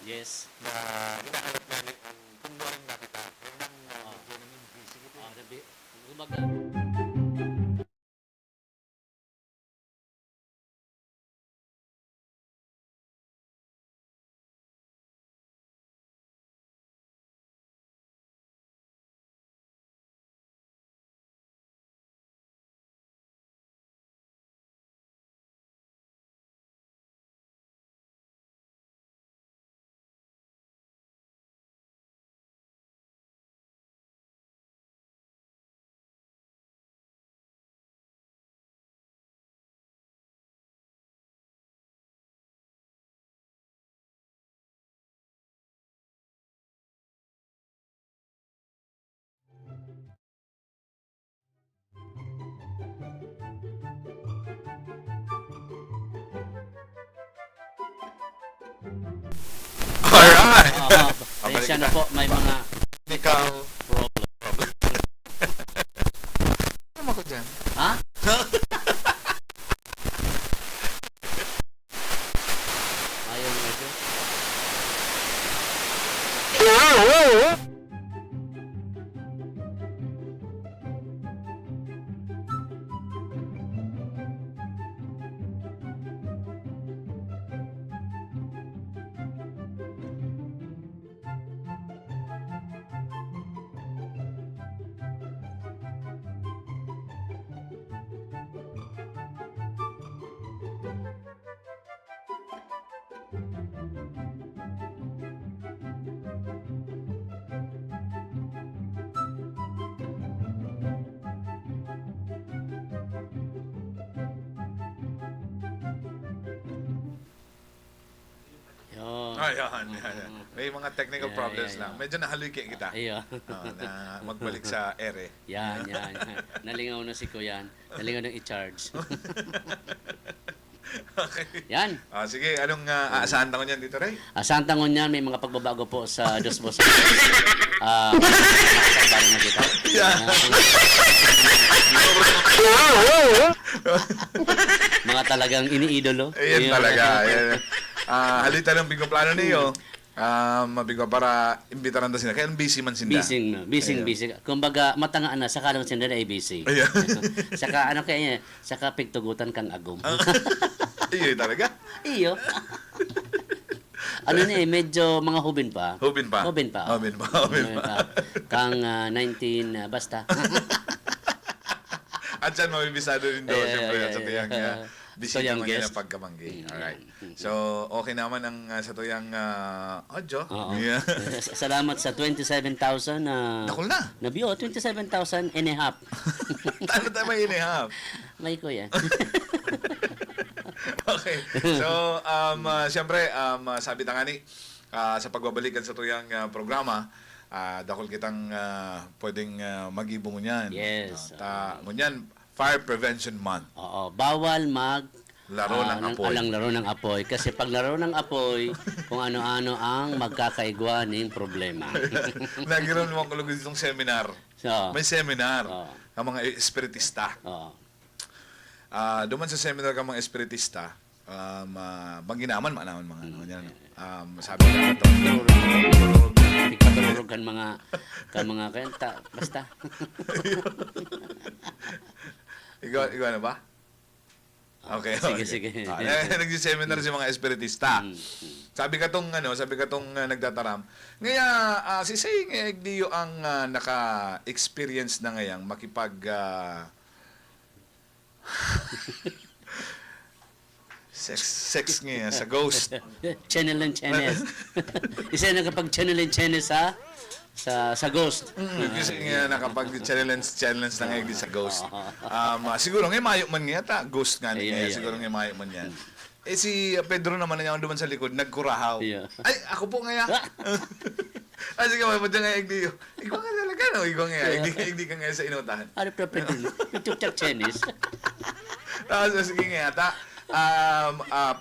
Yes. Na hinahanap namin ang kunwaring nakita. Yan lang na medyo namin busy ko. Kumbaga, Alright! pasensya na po, may mga Ikaw. problem. Ano ako dyan? Ha? Ayaw medyo. Yun. Ayan. May mga technical Yeah, problems yeah, lang. yeah. Medyo nahaliki kita. Ayun. Na magbalik sa ere. Yan. Nalingaw na si Kuyan. Nalingaw ng i-charge. Okay. Yan. Sige, anong aasahan ko niyan dito, Ray? Saan tangon yan, may mga pagbabago po sa Diyos mo sa makasabari na kita. Mga talagang iniidolo. Ayan talaga. Ayan. Halita ng bigo plano niyo. Mabigo para imbitaran na sila. Kaya busy man sinda. Busy. Kumbaga, matangaan na, saka naman sinda ay busy. Ayan. Saka ano kaya niya, saka pigtugutan kang agom. Iyo talaga. Iyo. Ano niya, medyo mga hubin pa. Hubin pa. Kang 19, basta. At dyan, mabibisado rin daw. Siyempre, sa tuyang So, bisita yung man nila guest. pagkamanggi. Alright. So, okay naman ang sa tuyang audio. Oo. Yeah. Salamat sa 27,000 na Nakul na. nabiyo, 27,000 and a half. Tayo tayo may inihap. May kuya. Okay. So, siyempre, sabi na nga ni, sa pagbabalikan sa tuyang programa, dakol kitang pwedeng mag-ibong ngunyan. Yes. Ngunyan, Fire Prevention Month. Oo, bawal mag Laro ng apoy. Alang laro ng apoy. Kasi pag laro ng apoy, kung ano-ano ang magkakaigwa ng problema. Nagiroon mo ko itong seminar. So, May seminar Oo. ang mga espiritista. oh, Duman sa seminar ka mga espiritista, mangginaman naman mga ano yan. Sabi na ito, hindi ka tururog kan mga kanta. Basta. ikaw na ba? Okay. Sige. Nag-seminar si mga espiritista. Sabi ka tong nagtataram. Ngaya si Say Diyo ang naka-experience na ngayang makipag sex ngayon sa ghost. Channel and channel. Isa na kapag channel and channel sa ghost. Kasi nga nakapag-challenge na ngayon sa ghost. Siguro ngayon mayo man nga ta. Ghost nga niya. Siguro ngayon mayo man yan. Si Pedro naman na duman sa likod, nagkurahaw. Yeah. Ay, ako po nga. Sige, mapunta nga Diyo. Ikaw nga talaga, no? Ikaw nga. Hindi ka nga sa inutahan. Ano pa pwede? Tuk-tak Chinese. Sige nga, ta.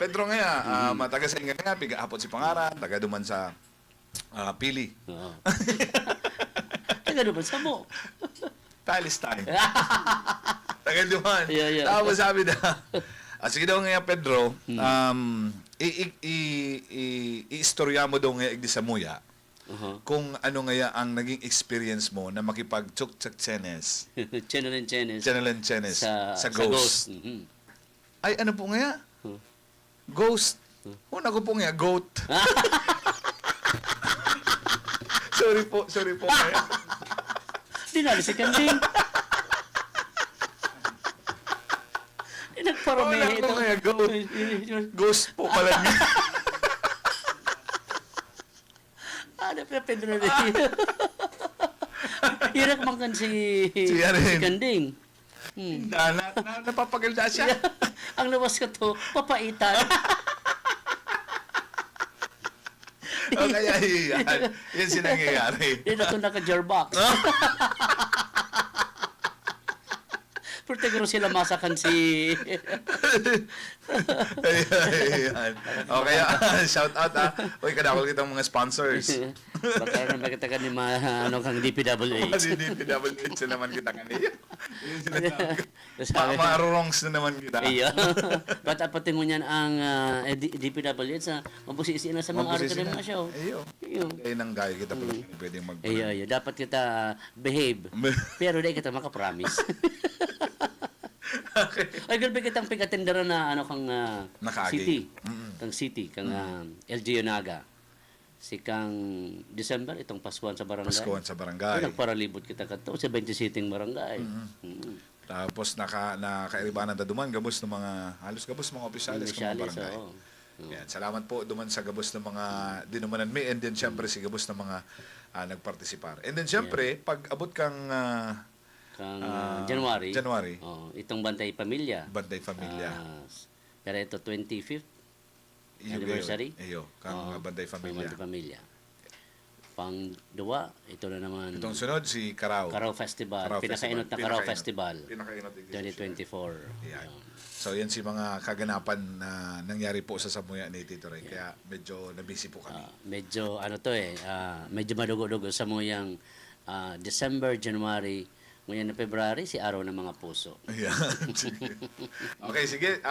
Pedro nga, taga sa nga nga, piga-hapot si Pangaran, taga duman sa Pili. Oo. Taga naman sa mo. Palestine. Taga duman. Yeah. Tapos sabi na, sige daw nga Pedro, i-istorya mo daw nga igdi sa muya kung ano nga ang naging experience mo na makipag-tsuk-tsuk-chenes. Channel and channel. Channel and chenes sa ghost. ghost. Ay, ano po nga? Ghost. Una ko po nga, goat. Sorry po. Dinali si Kanding. Nagparome Wala ko nga, goat. Ghost po pala niya. Ano pa Pedro na rin? Hirak man kan si Aren. Kanding. Napapaganda siya. Ang lawas ka to, papaitan. O kaya yan sinangyayari. Hindi na ito naka-jarbox. Pero siguro sila masakan si... Ayan. O kaya, shout out Uy, kadakol kitang mga sponsors. Baka naman kita ka ni kang DPWH. Kasi DPWH na naman kita kanina. Marurongs na naman kita. Iya. Ba't apatin mo niyan ang DPWH sa mabusisi na sa mga araw ka mga show. Iyo. Kaya nang gaya kita pala pwedeng mag... Iya. Dapat kita behave. Pero di kita makapromise. Okay. Ay, galbi kitang pig-attendera na kang Nakaagi. city. Kang city, kang LG Yonaga. Si kang December, itong Paskuhan sa barangay. Paskuhan sa barangay. Nagparalibot kita kato sa 20 sitting barangay. Tapos nakairibanan ta duman gabos ng mga halos gabos mga opisyalis ng mga barangay. Yan, salamat po duman sa gabos ng mga dinumanan mi and then syempre si gabos ng mga nagpartisipar. And then syempre pag abot kang January. Oh, itong Bantay Pamilya. Bantay Pamilya. Pero ito 25th anniversary. Iyo, kang Bantay Pamilya. Bantay Pamilya. Pang-duwa, ito na naman. Itong sunod si Carao. Carao Festival. Pinakainot na Carao Festival. 2024. Yan. So yan si mga kaganapan na nangyari po sa Samuya ni Tito Ray. Kaya medyo nabisi po kami. Medyo medyo madugo-dugo sa muyang December, January, ngayon na February, si araw ng mga puso. Yeah. Okay, sige.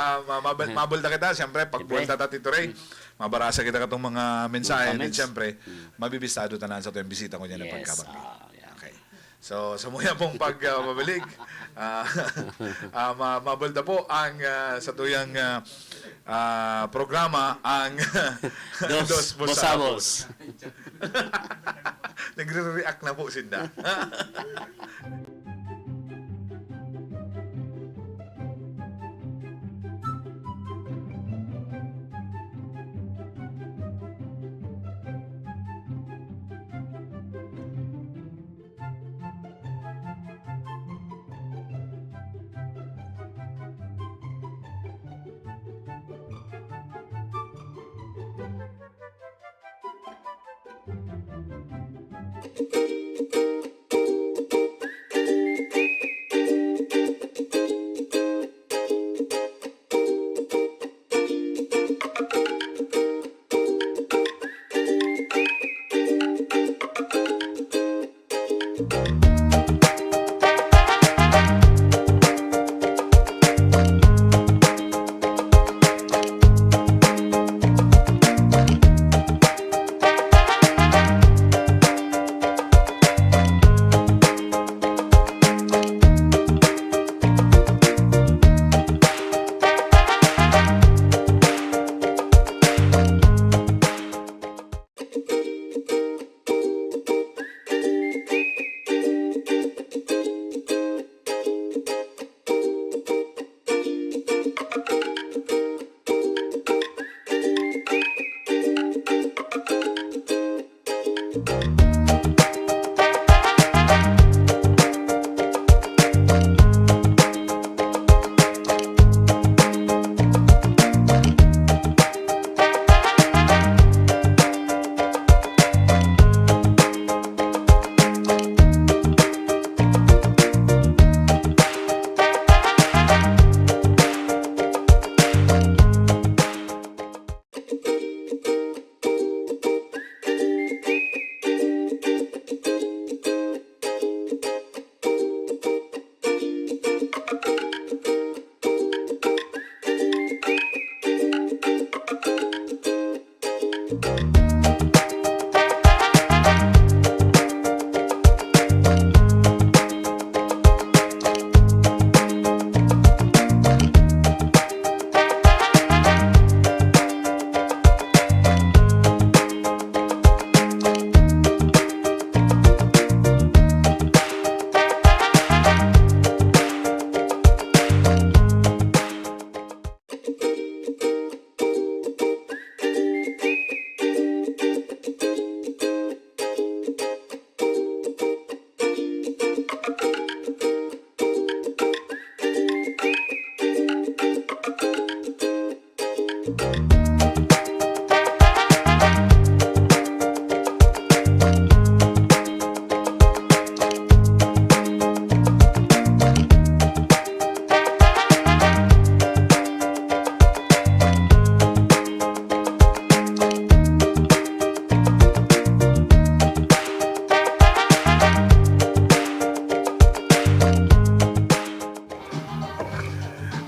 Mabulta kita. Siyempre, pag buwalta ta Tito Ray, mabarasa kita katong mga mensahe. And siyempre, mabibistado tanan sa ito yung bisita ko niya na pagkabagli. Okay. So, sa muna pong pagmabalik, mabulta po ang sa tuyang programa ang Dos Bosabos. Nagre-react na po sinda.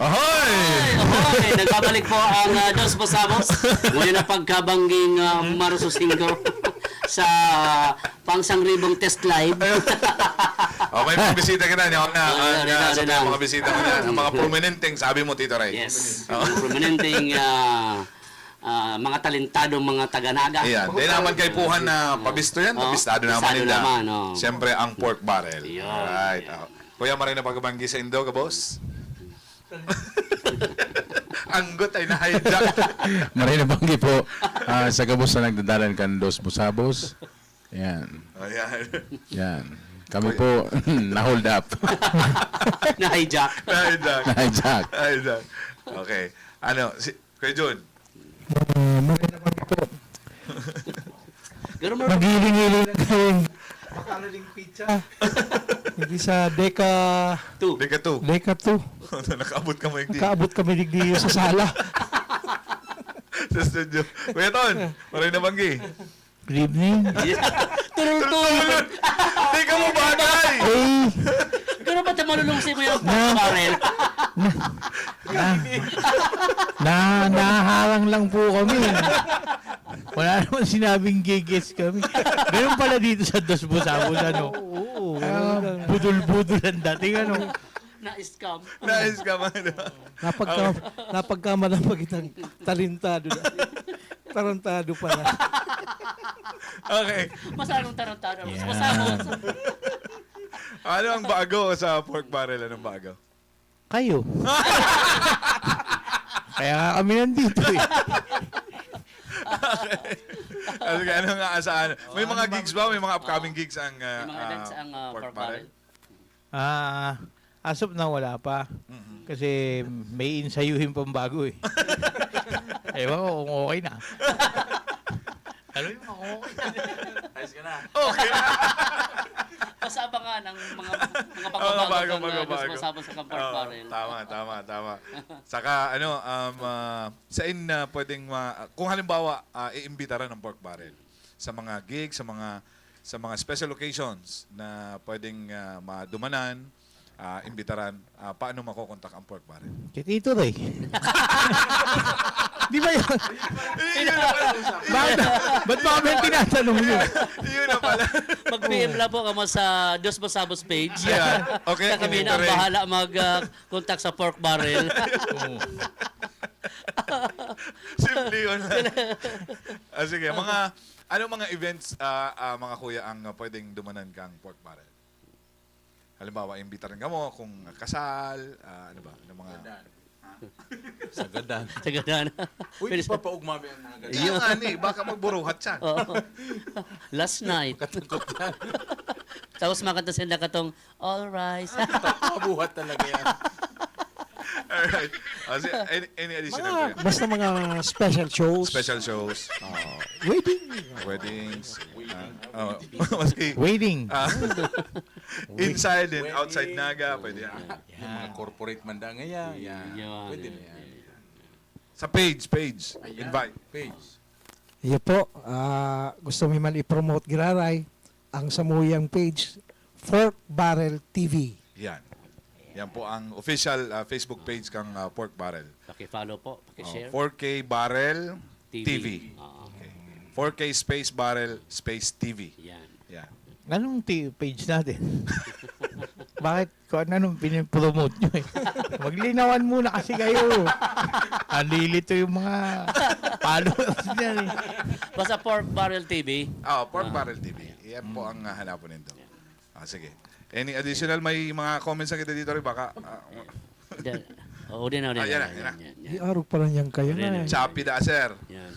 Ahoy! Okay, nagbabalik po ang Dos Pasamos. Ngayon na pagkabangging Marusosinggo sa pangsangribong test live. Okay, mga bisita ka na. Sa Rin na. mga bisita ka na. Ang mga prominenteng, sabi mo, Tito Ray. Yes. Ang prominenteng mga talentadong mga taga-naga. Ayan. Dahil naman kay Puhan na pabisto yan. Pabistado naman pabistado nila. naman, Siyempre, ang pork barrel. Yun. Alright. Kuya, maray na pagkabanggi sa Indo, ka boss? Anggot ay na-hijack. Marina Banggi po, sa gabos na nagdadalan kan Dos Busabos. Yan. Ayan. Yan. Kami po, na-hold up. Na-hijack. Na-hijack. Na-hijack. Na-hijack. Okay. Ano, Kuya Jun? Maganda naman po. Pero Maghiling-hiling lang kayong makalaling pizza. Hindi sa Deka Dika 2. 2. Nakaabot ka mo yung Nakaabot kami digdiyo sa sala. sa studio. Kuya Ton, maray na banggi. Good evening. Tulong-tulong. Di ka mo batay! Eh, Pero ba't malulungsi mo yung barrel? naharang lang po kami. Wala naman sinabing gigis kami. Ganun pala dito sa Dos Busabos, ano? Oo. Budol-budol ang dating, ano? Na-scam. Nice ka man. Napagkamalan pa kitang talentado na. Tarantado pala. Okay. Masanong tarantado. Masamos. Ano ang bago sa pork barrel? Anong bago? Kayo. Kaya nga kami nandito eh. Ano nga asahan? May mga gigs ba? May mga upcoming gigs ang May mga events ang pork barrel. As of now, wala pa. Kasi may insayuhin pang bago eh. Ewan ko kung okay na. Alam mo kung okay na. Ayos ka na. Okay na. Pasabangan ang mga bago, pagbabago bago. ng Pasabos sa pork barrel. Tama. Saka saan pwedeng kung halimbawa iimbitaran ng pork barrel sa mga gigs, sa mga special occasions na pwedeng madumanan, imbitaran, paano makokontak ang pork barrel? Si Tito Ray. Di ba yun? Bakit? Ba't ba kami tinatanong yun? Yun na pala. Mag-PM lang po kamo sa Dos Pasabos page. Yeah. Okay, Kami na ang Tito Ray. bahala mag-contact sa pork barrel. Simple yun. Sige, mga events, mga kuya, ang pwedeng dumanan kang pork barrel? Halimbawa, imbitaran ka mo kung kasal, ano ba, ano mga... Sagadan. Tagadana. Uy, di pa paugmami ang mga ganyan. Iyo nga ni, baka magburuhat siya. Oo. Last night. Tapos makanta sila katong, all rise. Mabuhat talaga yan. Alright. Any additional kuya? Basta mga special shows. Special shows, Wedding. weddings, maski Wedding. inside and outside Naga, pwede yan. Yung mga corporate mandangaya. Yan. Yan. Pwede na yan. Sa page, Ayan. invite. Page. Iyo po, gusto mo man i-promote Giraray ang samuyang page Pork Barrel TV. Yan. Yan po ang official Facebook page kang Pork Barrel. Paki-follow po, paki-share. 4K Barrel TV. Oo. 4K Space Barrel Space TV. Yan. Yan. Anong page natin? Bakit? Kung anong pinipromote nyo eh. Maglinawan muna kasi kayo. Alilito yung mga followers niyan eh. Basta Pork Barrel TV. Pork Barrel TV. Yan po ang hanapon nito. Sige. Any additional, may mga comments na kita dito rin baka. Oo, din na. Yan na. Iarog pa lang yan kayo na. Chappy da, sir. Yan.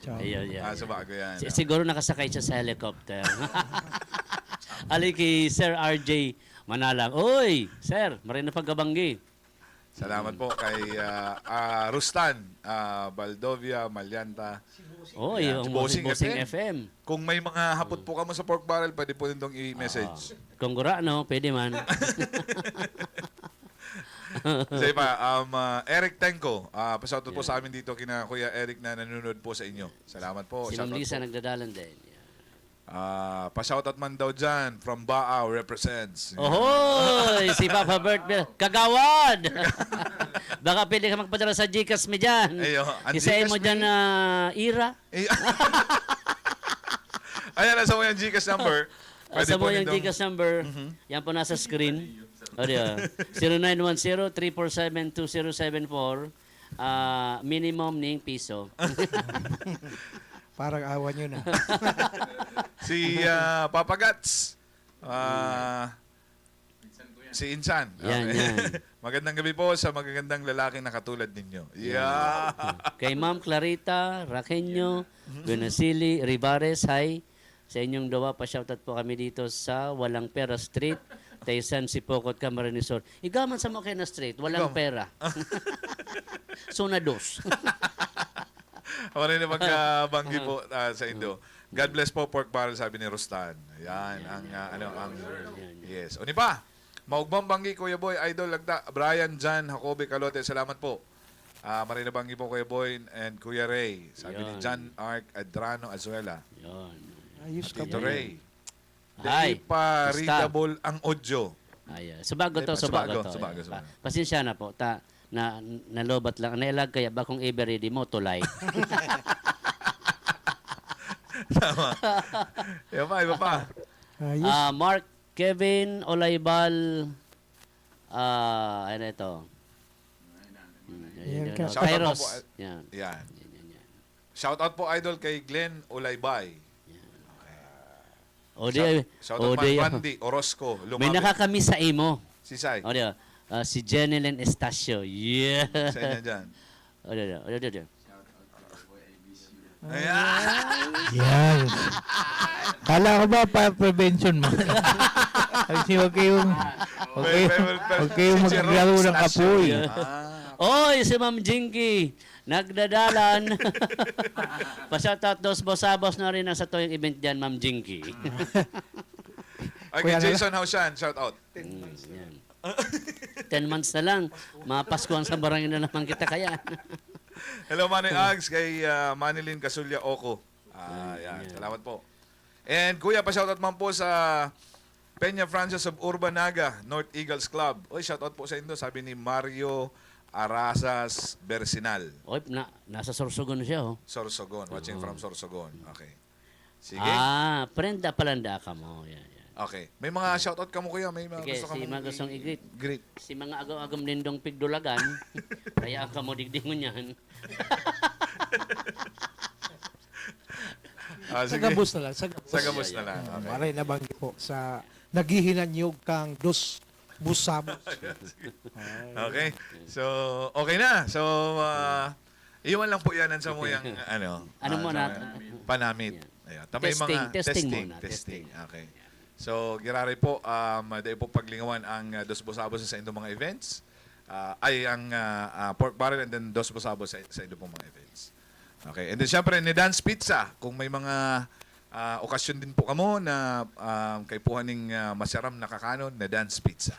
Ciao. Ayun, yan. Sa bago yan. Siguro nakasakay siya sa helicopter. Ali kay Sir RJ Manalang. Oy, sir, marin na pagkabanggi. Salamat po kay Rustan, Baldovia, Malyanta. Oh, Yan, yung Bossing Bossing FM. FM. Kung may mga hapot po ka mo sa pork barrel, pwede po nitong i-message. Kung gura, no? Pwede man. Kasi pa, Eric Tenko, pasautot po sa amin dito kina Kuya Eric na nanonood po sa inyo. Salamat po. Si Shoutout Ma'am Lisa po. nagdadalan din. Pa-shoutout man daw dyan from Baaw represents. Ohoy! Si Papa Bert, kagawad! Baka pwede ka magpadala sa Gcash mo dyan. Ayo, ang Isayin mo Gcash dyan na Ira. Eh, Ayan, nasa mo yung Gcash number. Sa mo po yung nitong- Gcash number, yan po nasa screen. O diba? 0910-347-2074. Minimum ning piso. Parang awa nyo na. Si Papa Gats. Si Insan. Yan, yan. Magandang gabi po sa magagandang lalaking na katulad ninyo. Yeah. Kay Ma'am Clarita, Raqueño, Guinasili, Rivares, hi. Sa inyong dawa, pa-shoutout po kami dito sa Walang Pera Street, Taysan, Sipokot, Camarines Sur. Igaman sa Makena Street, walang pera. Zona 2. Ako rin na magkabanggi po sa Indo. God bless po pork barrel, sabi ni Rustan. Yan, yes. O ni pa, maugbang banggi, Kuya Boy, Idol, Lagda, Brian, Jan, Jacobe, Calote, salamat po. Marina banggi po, Kuya Boy, and Kuya Ray. Sabi ni Yan. John Arc Adrano Azuela. Yun. Ayos ka Tito ba? Ray. Hi. Di pa readable ang audio. Ay, subago to, Di pa, subago to. subago. Pasensya na po, nalobat lang. Nailag kaya ba kung ever ready mo, tulay. Tama. Iba pa. Ayos. Mark, Kevin, Olaybal, ano ito? Yan ka. Shout out Kairos. po. Yan. Yan. Shout out po, Idol, kay Glenn Olaybay. O di, Shout o out di, man Randy Orozco. may Lumapit. nakakamiss sa imo. Si Sai. O di, si Jeneline Estacio. Yeah. Sa inyo dyan. O di. Ayan. Yan. Kala ko ba prevention mo? Kasi huwag kayong maglaro ng apoy. Oy, si Ma'am Jinky, nagdadalan. Pasyatot dos bosabos na rin ang sa toyong event dyan, Ma'am Jinky. Ay, Kuya, kay Jason Hausan, shout out. Yan. 10 months na lang, mapaskuhan sa barangay na naman kita kaya. Hello, Manny Ags, kay Manilyn Casulya Oko. Yan. Salamat po. And Kuya, pa-shoutout man po sa Peña Francis of Urbanaga, North Eagles Club. Oy, shoutout po sa inyo, sabi ni Mario Arasas Bersinal. Oy, nasa Sorsogon siya, oh. Sorsogon, watching from Sorsogon. Okay. Sige. Prenda palanda ka mo. Yan. Okay. May mga shoutout ka mo, Kuya. May mga Sige, gusto ka si mong mga gustong i-greet. greet. Si mga agam-agam lindong pigdulagan, kaya ang kamo digdingon yan. Sige. Sagabos na lang. Sagabos na lang. Okay. Maray na banggi po sa naghihinanyog kang dos busamos. Okay. So, okay na. So, iwan lang po yan sa mo yung ano. Ano mo sa na- Panamit. Ayan. Tamay Testing muna, testing. Okay. So, girari po, dahil po paglingawan ang Dos Bosabos sa inyong mga events. Ang pork barrel and then Dos Bosabos sa inyong pong mga events. Okay. And then, syempre, ni Dance Pizza. Kung may mga okasyon din po kamo na kaipuhaning masaram na kakanon na Dance Pizza.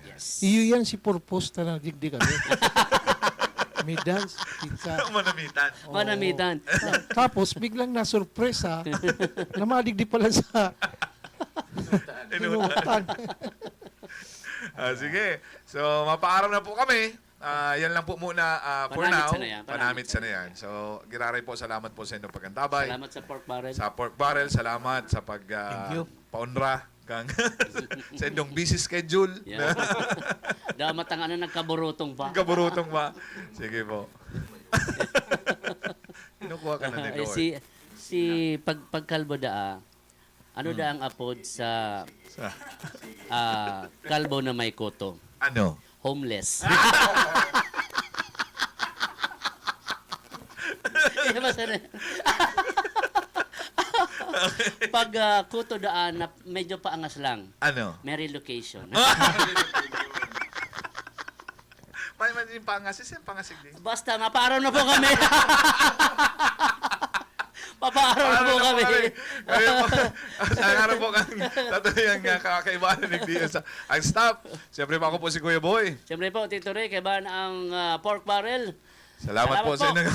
Yes. Iyo yan si purpose na digdi kami. May dance, pizza. Manamitan. Manamitan. Tapos biglang na-surpresa na madigdi pala sa inuutan. Sige. So, mapaaram na po kami. Yan lang po muna for Panamit now. sana yan, Panamit panamit sana yan. So, Giraray po, salamat po sa inyong pagkantabay. Salamat sa pork barrel. Sa pork barrel, salamat sa Thank you. paunra kang sa inyong busy schedule. Yeah. Daw matanga na nagkaburutong pa. Kaburutong ba? Sige po. Kinukuha ka na din, Lord. si pagkalbo daa, ano da ang apod sa kalbo na may koto? Ano? Homeless. Pag kuto daan na medyo paangas lang, Ano? may relocation. yung pangasis, yung pangasig din. Basta, mapaaraw na po kami. Papaaraw na po kami. Kaya po, sa harap po kang tatuloy ang kakaibahan ng DSWD. Ang staff, siyempre pa ako po si Kuya Boy. Siyempre po, Tito Ray, kaibahan ang pork barrel. Salamat po sa inyo.